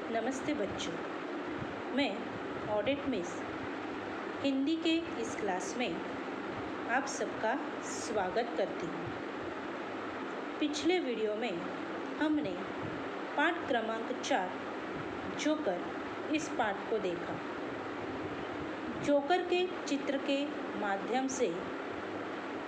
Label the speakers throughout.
Speaker 1: नमस्ते बच्चों, मैं ऑडिट मिस हिंदी के इस क्लास में आप सबका स्वागत करती हूँ। पिछले वीडियो में हमने पाठ क्रमांक 4 जोकर इस पाठ को देखा। जोकर के चित्र के माध्यम से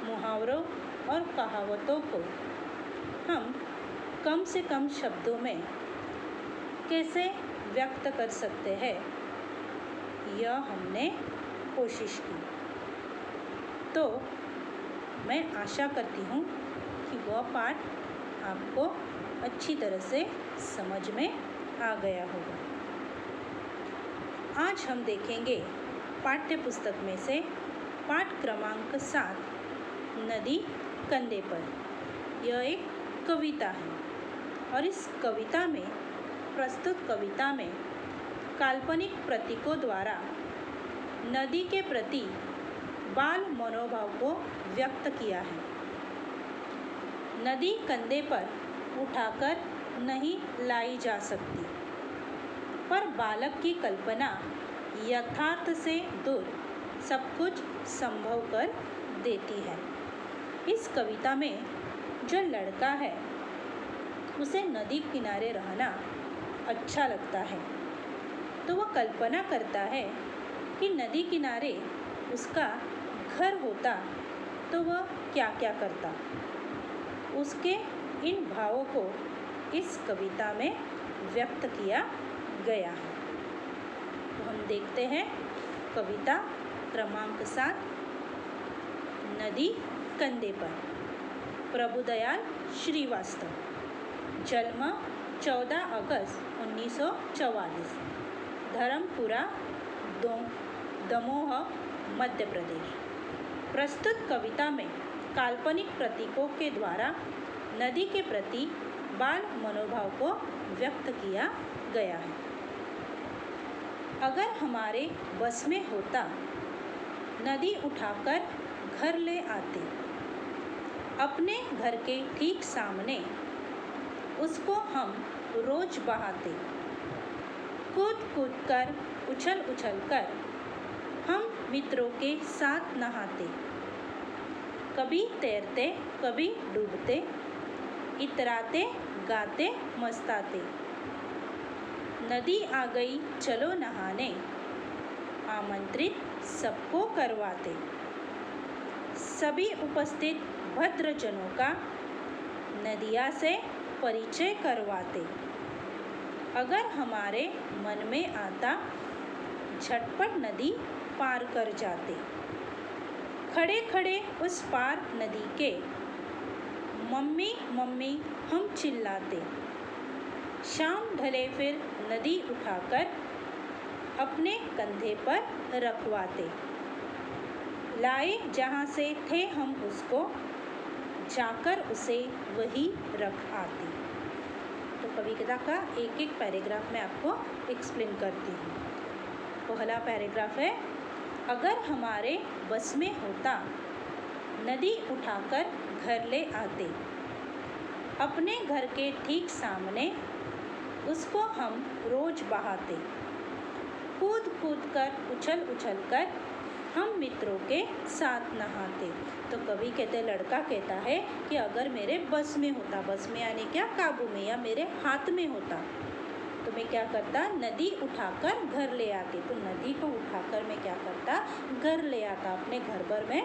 Speaker 1: मुहावरों और कहावतों को हम कम से कम शब्दों में कैसे व्यक्त कर सकते हैं, यह हमने कोशिश की। तो मैं आशा करती हूँ कि वह पाठ आपको अच्छी तरह से समझ में आ गया होगा। आज हम देखेंगे पाठ्य पुस्तक में से पाठ क्रमांक 7 नदी कंधे पर। यह एक कविता है और इस कविता में प्रस्तुत कविता में काल्पनिक प्रतीकों द्वारा नदी के प्रति बाल मनोभाव को व्यक्त किया है। नदी कंधे पर उठाकर नहीं लाई जा सकती, पर बालक की कल्पना यथार्थ से दूर सब कुछ संभव कर देती है। इस कविता में जो लड़का है उसे नदी किनारे रहना अच्छा लगता है, तो वह कल्पना करता है कि नदी किनारे उसका घर होता तो वह क्या क्या करता। उसके इन भावों को इस कविता में व्यक्त किया गया है। तो हम देखते हैं कविता क्रमांक 7 नदी कंधे पर। प्रभुदयाल श्रीवास्तव, जन्म 14 अगस्त 1944, धर्मपुरा दमोह मध्य प्रदेश। प्रस्तुत कविता में काल्पनिक प्रतीकों के द्वारा नदी के प्रति बाल मनोभाव को व्यक्त किया गया है। अगर हमारे बस में होता, नदी उठाकर घर ले आते, अपने घर के ठीक सामने उसको हम रोज बहाते, कूद कूद कर उछल उछल कर हम मित्रों के साथ नहाते, कभी तैरते कभी डूबते, इतराते गाते मस्ताते। नदी आ गई चलो नहाने, आमंत्रित सबको करवाते, सभी उपस्थित भद्रजनों का नदिया से परिचय करवाते। अगर हमारे मन में आता, झटपट नदी पार कर जाते, खड़े खड़े उस पार नदी के मम्मी मम्मी हम चिल्लाते। शाम ढले फिर नदी उठाकर अपने कंधे पर रखवाते, लाए जहाँ से थे हम उसको, जाकर उसे वही रख आते। तो कविता का एक एक पैराग्राफ मैं आपको एक्सप्लेन करती हूँ। पहला पैराग्राफ है, अगर हमारे बस में होता, नदी उठाकर घर ले आते, अपने घर के ठीक सामने उसको हम रोज बहाते, कूद कूद कर उछल उछल कर हम मित्रों के साथ नहाते। तो कवि कहते, लड़का कहता है कि अगर मेरे बस में होता, बस में यानी क्या, काबू में या मेरे हाथ में होता, तो मैं क्या करता, नदी उठाकर घर ले आती। तो नदी को उठाकर मैं क्या करता, घर ले आता, अपने घर पर मैं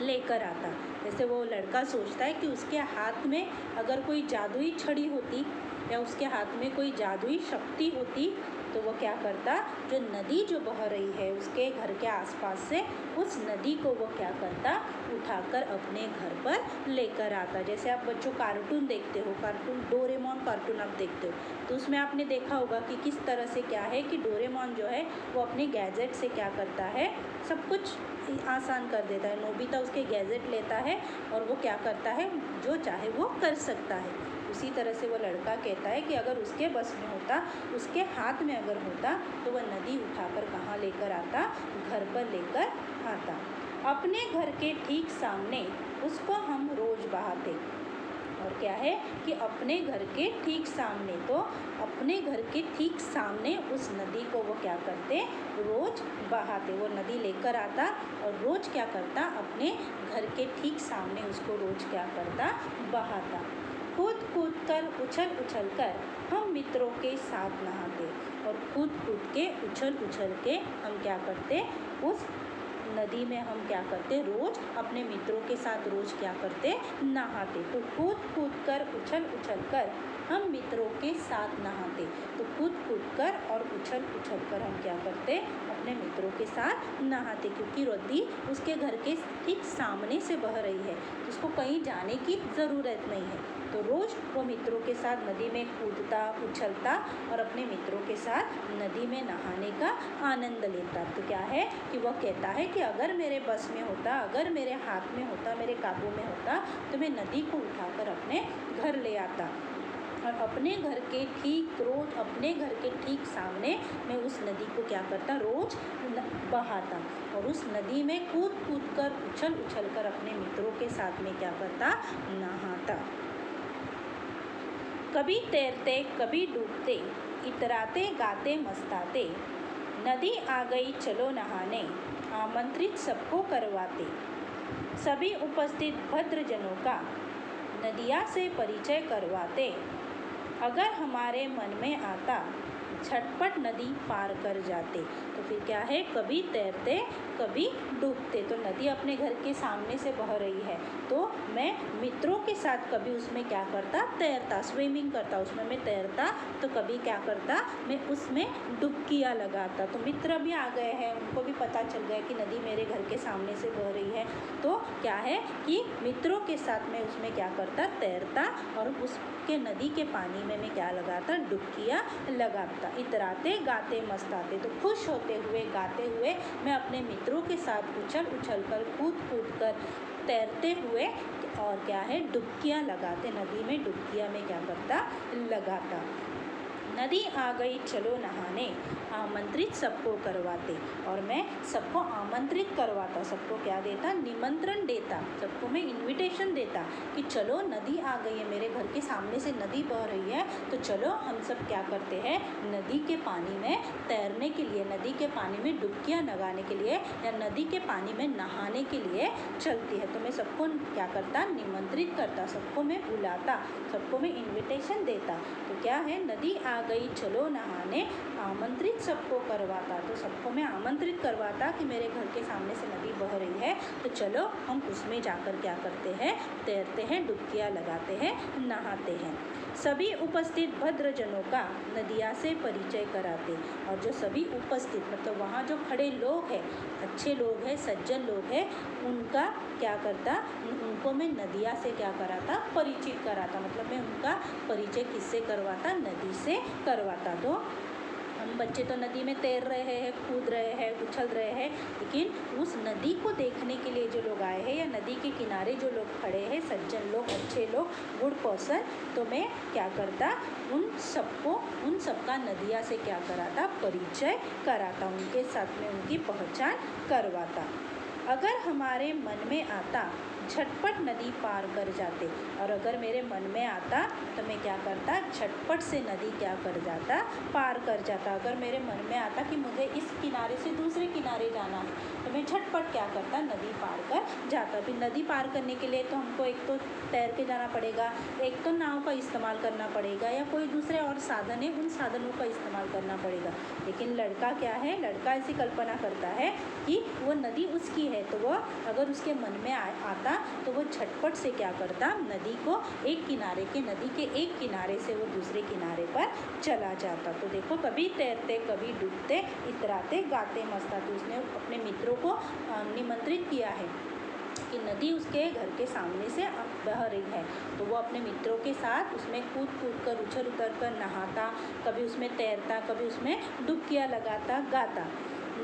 Speaker 1: लेकर आता। जैसे वो लड़का सोचता है कि उसके हाथ में अगर कोई जादुई छड़ी होती या उसके हाथ में कोई जादुई शक्ति होती, तो वो क्या करता, जो नदी जो बह रही है उसके घर के आसपास से, उस नदी को वो क्या करता, उठाकर अपने घर पर लेकर आता। जैसे आप बच्चों कार्टून देखते हो, कार्टून डोरेमोन कार्टून आप देखते हो, तो उसमें आपने देखा होगा कि किस तरह से क्या है कि डोरेमोन जो है वो अपने गैजेट से क्या करता है, सब कुछ आसान कर देता है। नोबिता उसके गैजेट लेता है और वो क्या करता है, जो चाहे वो कर सकता है। उसी तरह से वो लड़का कहता है कि अगर उसके बस में होता, उसके हाथ में अगर होता, तो वह नदी उठाकर कहाँ लेकर आता, घर पर लेकर आता। अपने घर के ठीक सामने उसको हम रोज बहाते। और क्या है कि अपने घर के ठीक सामने, तो अपने घर के ठीक सामने उस नदी को वो क्या करते, रोज बहाते। वो नदी लेकर आता और रोज क्या करता, अपने घर के ठीक सामने उसको रोज क्या करता, बहाता। कूद कूद कर उछल उछल कर हम मित्रों के साथ नहाते, और कूद कूद के उछल उछल के हम क्या करते, उस नदी में हम क्या करते, रोज अपने मित्रों के साथ रोज क्या करते, नहाते। तो कूद कूद कर उछल उछल कर हम मित्रों के साथ नहाते। तो कूद कूद कर और उछल उछल कर हम क्या करते, अपने मित्रों के साथ नहाते, क्योंकि नदी उसके घर के ठीक सामने से बह रही है, उसको कहीं जाने की ज़रूरत नहीं है। तो रोज़ वो मित्रों के साथ नदी में कूदता उछलता और अपने मित्रों के साथ नदी में नहाने का आनंद लेता। तो क्या है कि वह कहता है कि अगर मेरे बस में होता, अगर मेरे हाथ में होता, मेरे काबू में होता, तो मैं नदी को उठाकर अपने घर ले आता और अपने घर के ठीक रोज अपने घर के ठीक सामने मैं उस नदी को क्या करता, रोज बहाता और उस नदी में कूद कूद कर उछल उछल कर अपने मित्रों के साथ में क्या करता, नहाता। कभी तैरते कभी डूबते, इतराते गाते मस्ताते, नदी आ गई चलो नहाने, आमंत्रित सबको करवाते। सभी उपस्थित भद्रजनों का नदिया से परिचय करवाते, अगर हमारे मन में आता झटपट नदी पार कर जाते। तो फिर क्या है, कभी तैरते कभी डूबते। तो नदी अपने घर के सामने से बह रही है, तो मैं मित्रों के साथ कभी उसमें क्या करता, तैरता, स्विमिंग करता, उसमें मैं तैरता। तो कभी क्या करता, मैं उसमें डुबकियाँ लगाता। तो मित्र भी आ गए हैं, उनको भी पता चल गया कि नदी मेरे घर के सामने से बह रही है, तो क्या है कि मित्रों के साथ मैं उसमें क्या करता, तैरता और उसके नदी के पानी में मैं क्या लगाता, डुबकियाँ लगाता। इतराते गाते मस्ताते, तो खुश होते हुए गाते हुए मैं अपने मित्रों के साथ उछल उछल कर कूद कूद कर तैरते हुए और क्या है, डुबकियाँ लगाते, नदी में डुबकियाँ में क्या करता, लगाता। नदी आ गई चलो नहाने, आमंत्रित सबको करवाते, और मैं सबको आमंत्रित करवाता, सबको क्या देता, निमंत्रण देता, सबको मैं इनविटेशन देता कि चलो नदी आ गई है, मेरे घर के सामने से नदी बह रही है, तो चलो हम सब क्या करते हैं, नदी के पानी में तैरने के लिए, नदी के पानी में डुबकियाँ लगाने के लिए या नदी के पानी में नहाने के लिए चलती है। तो मैं सबको क्या करता, निमंत्रित करता, सबको मैं बुलाता, सबको मैं इन्विटेशन देता। तो क्या है, नदी आ गई चलो नहाने, आमंत्रित सबको करवाता। तो सबको मैं आमंत्रित करवाता कि मेरे घर के सामने से नदी बह रही है, तो चलो हम उसमें जाकर क्या करते हैं, तैरते हैं, डुबकियाँ लगाते हैं, नहाते हैं। सभी उपस्थित भद्रजनों का नदिया से परिचय कराते, और जो सभी उपस्थित मतलब वहाँ जो खड़े लोग हैं, अच्छे लोग हैं, सज्जन लोग हैं, उनका क्या करता, उनको मैं नदिया से क्या कराता, परिचित कराता। मतलब मैं उनका परिचय किससे करवाता, नदी से करवाता। तो हम बच्चे तो नदी में तैर रहे हैं, कूद रहे हैं, उछल रहे हैं, लेकिन उस नदी को देखने के लिए जो लोग आए हैं या नदी के किनारे जो लोग खड़े हैं, सज्जन लोग, अच्छे लोग, गुड पर्सन, तो मैं क्या करता, उन सबका नदिया से क्या कराता, परिचय कराता, उनके साथ में उनकी पहचान करवाता। अगर हमारे मन में आता झटपट नदी पार कर जाते, और अगर मेरे मन में आता तो मैं क्या करता, झटपट से नदी क्या कर जाता, पार कर जाता। अगर मेरे मन में आता कि मुझे इस किनारे से दूसरे किनारे जाना है, तो मैं झटपट क्या करता, नदी पार कर जाता। फिर नदी पार करने के लिए तो हमको एक तो तैर के जाना पड़ेगा, एक तो नाव का इस्तेमाल करना पड़ेगा, या कोई दूसरे और साधन है, उन साधनों का इस्तेमाल करना पड़ेगा। लेकिन लड़का क्या है, लड़का ऐसी कल्पना करता है कि वो नदी उसकी है, तो वो अगर उसके मन में आता तो वो झटपट से क्या करता, नदी को एक किनारे के, नदी के एक किनारे से वो दूसरे किनारे पर चला जाता। तो देखो, कभी तैरते कभी डूबते, इतराते गाते मस्ताते, उसने अपने मित्रों को निमंत्रित किया है कि नदी उसके घर के सामने से बह रही है, तो वो अपने मित्रों के साथ उसमें कूद कूद कर, उछल उतर कर नहाता, कभी उसमें तैरता, कभी उसमें डुबकियाँ लगाता, गाता।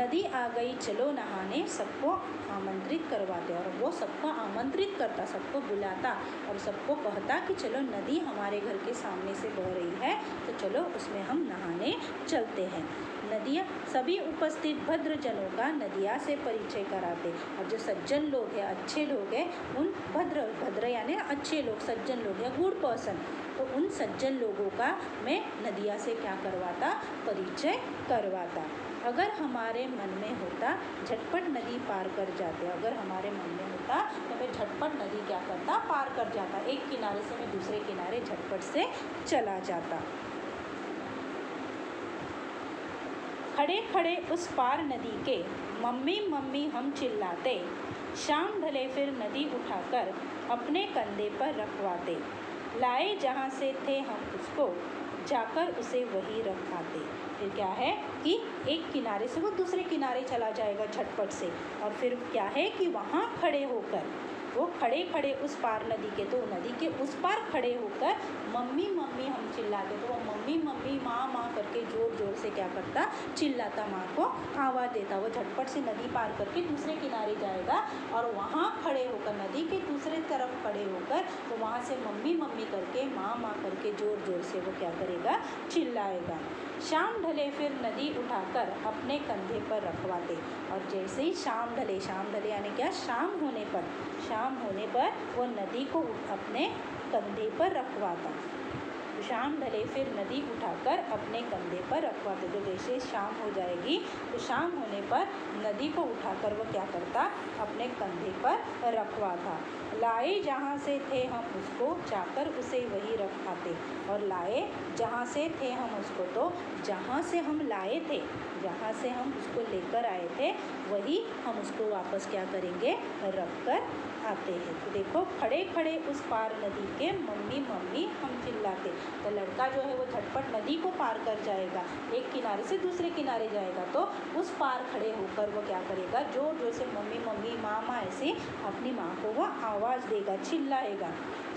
Speaker 1: नदी आ गई चलो नहाने सबको आमंत्रित करवाते, और वो सबको आमंत्रित करता, सबको बुलाता और सबको कहता कि चलो नदी हमारे घर के सामने से बह रही है तो चलो उसमें हम नहाने चलते हैं। नदियाँ सभी उपस्थित भद्रजनों का नदिया से परिचय कराते, और जो सज्जन लोग हैं, अच्छे लोग हैं, उन भद्र यानी अच्छे लोग, सज्जन लोग या गुड पर्सन, तो उन सज्जन लोगों का मैं नदिया से क्या करवाता, परिचय करवाता। अगर हमारे मन में होता झटपट नदी पार कर जाते, अगर हमारे मन में होता तो मैं झटपट नदी क्या करता, पार कर जाता, एक किनारे से मैं दूसरे किनारे झटपट से चला जाता। खड़े खड़े उस पार नदी के मम्मी मम्मी हम चिल्लाते, शाम ढले फिर नदी उठाकर अपने कंधे पर रखवाते, लाए जहाँ से थे हम उसको जाकर उसे वही रखाते। फिर क्या है कि एक किनारे से वो दूसरे किनारे चला जाएगा झटपट से, और फिर क्या है कि वहाँ खड़े होकर वो खड़े खड़े उस पार नदी के, तो नदी के उस पार खड़े होकर मम्मी मम्मी हम चिल्लाते, तो वो मम्मी मम्मी माँ माँ करके जोर जोर से क्या करता, चिल्लाता, माँ को आवाज़ देता। वो झटपट से नदी पार करके दूसरे किनारे जाएगा और वहाँ खड़े होकर नदी के दूसरे तरफ खड़े होकर तो वहाँ से मम्मी मम्मी करके माँ माँ करके जोर जोर से वो क्या करेगा, चिल्लाएगा। शाम ढले फिर नदी उठाकर अपने कंधे पर रखवाते, और जैसे ही शाम ढले यानी क्या, शाम होने पर वो नदी को अपने कंधे पर रखवाता। शाम ढले फिर नदी उठाकर अपने कंधे पर रखवाते, तो जैसे शाम हो जाएगी तो शाम होने पर नदी को उठाकर वो क्या करता, अपने कंधे पर रखवाता। लाए जहाँ से थे हम उसको जाकर उसे वही रखाते, और लाए जहाँ से थे हम उसको, तो जहाँ से हम लाए थे, जहाँ से हम उसको लेकर आए थे वही हम उसको वापस क्या करेंगे, रख कर आते हैं। तो देखो खड़े खड़े उस पार नदी के मम्मी मम्मी हम चिल्लाते, तो लड़का जो है वो झटपट नदी को पार कर जाएगा, एक किनारे से दूसरे किनारे जाएगा, तो उस पार खड़े होकर वो क्या करेगा, जोर जोर से मम्मी मम्मी माँ माँ ऐसे अपनी माँ को वो आवाज़ देगा, चिल्लाएगा।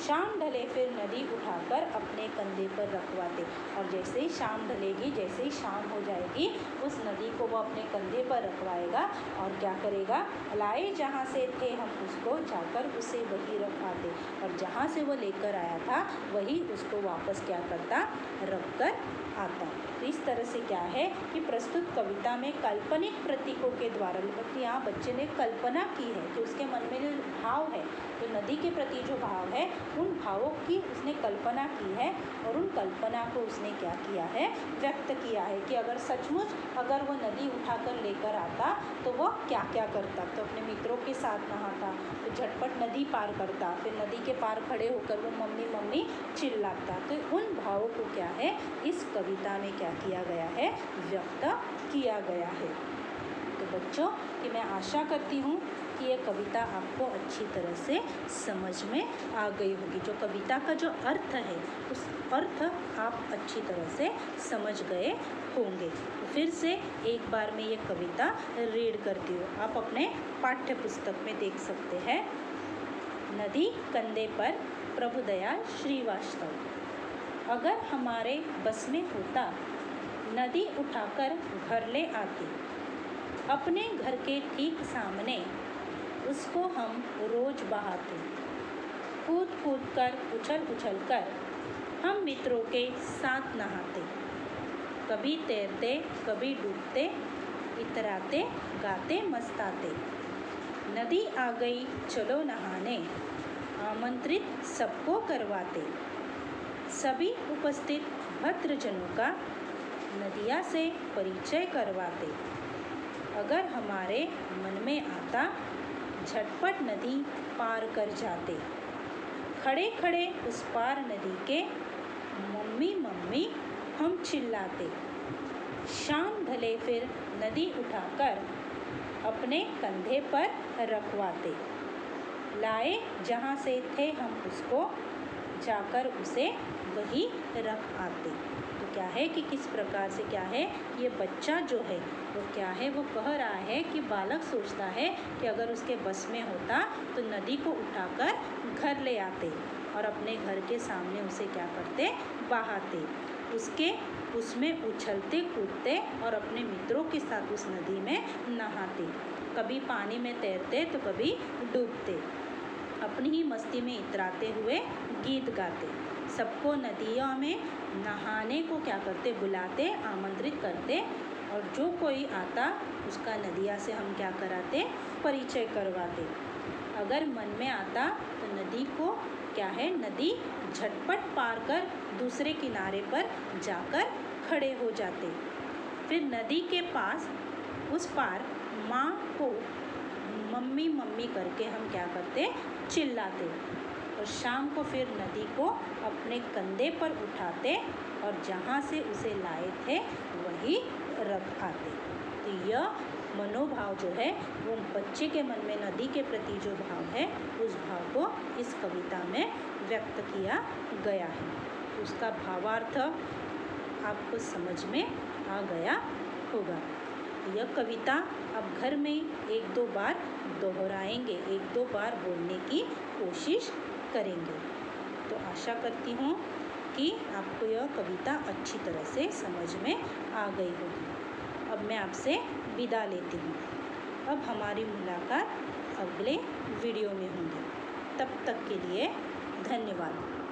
Speaker 1: शाम ढले फिर नदी उठाकर अपने कंधे पर रखवाते, और जैसे ही शाम ढलेगी, जैसे ही शाम हो जाएगी, उस नदी को वो अपने कंधे पर रखवाएगा और क्या करेगा, लाए जहाँ से थे हम उसको जाकर उसे वही रखाते, और जहाँ से वो लेकर आया था वही उसको वापस क्या करता, रख कर आता। तो इस तरह से क्या है कि प्रस्तुत कविता में काल्पनिक प्रतीकों के द्वारा, मतलब यहाँ बच्चे ने कल्पना की है कि उसके मन में जो भाव है, तो नदी के प्रति जो भाव है, उन भावों की उसने कल्पना की है, और उन कल्पना को उसने क्या किया है, व्यक्त किया है कि अगर सचमुच अगर वो नदी उठाकर लेकर आता तो वो क्या क्या करता। तो अपने मित्रों के साथ नहाता, तो झटपट नदी पार करता, फिर नदी के पार खड़े होकर वो मम्मी मम्मी चिल्लाता। तो उन भावों को क्या है, इस कविता में क्या किया गया है, व्यक्त किया गया है। तो बच्चों कि मैं आशा करती हूँ कि ये कविता आपको अच्छी तरह से समझ में आ गई होगी। जो कविता का जो अर्थ है उस अर्थ आप अच्छी तरह से समझ गए होंगे। तो फिर से एक बार मैं ये कविता रीड करती हूँ, आप अपने पाठ्य पुस्तक में देख सकते हैं। नदी कंधे पर, प्रभुदयाल श्रीवास्तव। अगर हमारे बस में होता नदी उठाकर घर ले आती, अपने घर के ठीक सामने उसको हम रोज बहाते, कूद कूद कर उछल उछल कर हम मित्रों के साथ नहाते, कभी तैरते कभी डूबते, इतराते गाते मस्ताते। नदी आ गई चलो नहाने, आमंत्रित सबको करवाते, सभी उपस्थित भद्रजनों का नदिया से परिचय करवाते। अगर हमारे मन में आता झटपट नदी पार कर जाते, खड़े खड़े उस पार नदी के मम्मी मम्मी हम चिल्लाते, शाम ढले फिर नदी उठाकर अपने कंधे पर रखवाते, लाए जहाँ से थे हम उसको जाकर उसे वही रख आते। तो क्या है कि किस प्रकार से क्या है, ये बच्चा जो है वो क्या है, वो कह रहा है कि बालक सोचता है कि अगर उसके बस में होता तो नदी को उठाकर घर ले आते और अपने घर के सामने उसे क्या करते, बहाते। उसमें उछलते कूदते और अपने मित्रों के साथ उस नदी में नहाते, कभी पानी में तैरते तो कभी डूबते, अपनी ही मस्ती में इतराते हुए गीत गाते। सबको नदियों में नहाने को क्या करते, बुलाते, आमंत्रित करते, और जो कोई आता उसका नदिया से हम क्या कराते, परिचय करवाते। अगर मन में आता तो नदी को क्या है, नदी झटपट पार कर दूसरे किनारे पर जाकर खड़े हो जाते। फिर नदी के पास उस पार माँ को मम्मी मम्मी करके हम क्या करते, चिल्लाते, और शाम को फिर नदी को अपने कंधे पर उठाते और जहाँ से उसे लाए थे वही रख आते। तो यह मनोभाव जो है वो बच्चे के मन में नदी के प्रति जो भाव है उस भाव को इस कविता में व्यक्त किया गया है। उसका भावार्थ आपको समझ में आ गया होगा। यह कविता अब घर में 1-2 बार दोहराएंगे, 1-2 बार बोलने की कोशिश करेंगे। तो आशा करती हूँ कि आपको यह कविता अच्छी तरह से समझ में आ गई होगी। अब मैं आपसे विदा लेती हूँ। अब हमारी मुलाकात अगले वीडियो में होगी। तब तक के लिए धन्यवाद।